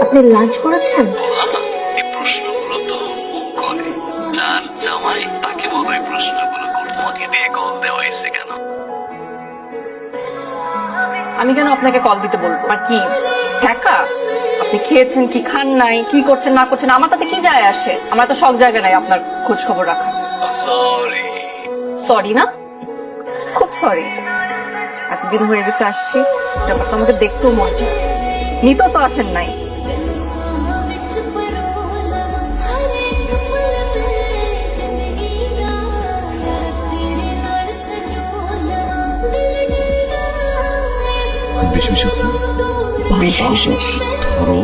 আপনি লাঞ্চ করেছেন? এই প্রশ্নগুলো তো ও করে। যার জামাই তাকে বলো এই প্রশ্নগুলো করতে। তোমাকে দিয়ে কল দেওয়া হয়েছে কেন? আমি কেন আপনাকে কল দিতে বলবো? আর কি ঠেকা? আপনি খেয়েছেন কি খান নাই, কি করছেন না করছেন, আমার তাতে কি যায় আসে? আমার তো সব জায়গায় নাই আপনার খোঁজ খবর রাখা। সরি। সরি না, খুব সরি। এতদিন হয়ে গেছে আসছি, ব্যাপারটা আমাকে দেখতেও মজা। নিতেও তো আসেন নাই। বেশি বেশি হচ্ছে ধরো।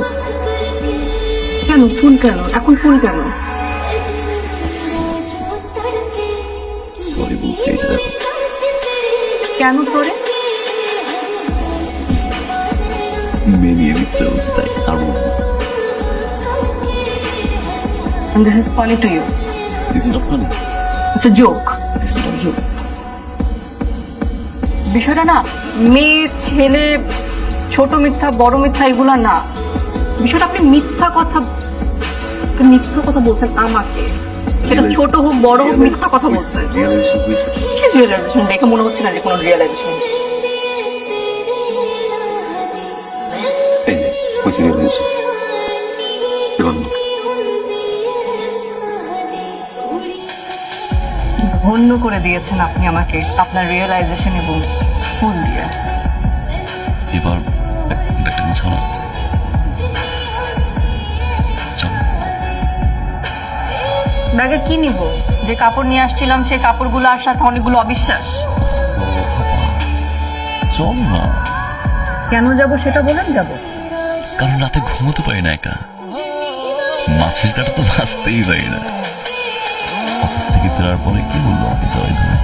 কেন ফুল কেন এখন ফুল কেন? সরি বলছি, এই যে দেখো। কেন সরি? মেনিয়ে দিতে বলছি তাই, আর বলছি না। And this is funny to you. This is not funny. It's a joke. This is not a joke. বিষয়টা না মেয়ে ছেলে, ছোট মিথ্যা বড় মিথ্যা এগুলা না। বিষয়টা আপনি মিথ্যা কথা বলছেন আমাকে, সেটা ছোট হোক বড় হোক মিথ্যা কথা বলছেন। Realization হয়েছে। কিসের রিয়েলাইজেশন? দেখে মনে হচ্ছে না যে কোনো রিয়েলাইজেশন হচ্ছে। এই যে হয়েছে realization। এবার বলো। ধন্য করে দিয়েছেন আপনি আমাকে আপনার রিয়েলাইজেশন এবং ফুল দিয়ে। এবার ব্যাগটা গুছাও না। চলো। ব্যাগে কি নিব? যে কাপড় নিয়ে আসছিলাম সেই কাপড়গুলো আর সাথে অনেকগুলো অবিশ্বাস। চল না। কেন যাব সেটা বলেন। যাব কারণ রাতে ঘুমোতে পারি না একা। মাছের কাটা তো বাঁচতেই পারি না। অফিস থেকে ফেরার পরে কি বলবো আমাকে জয় ধরে?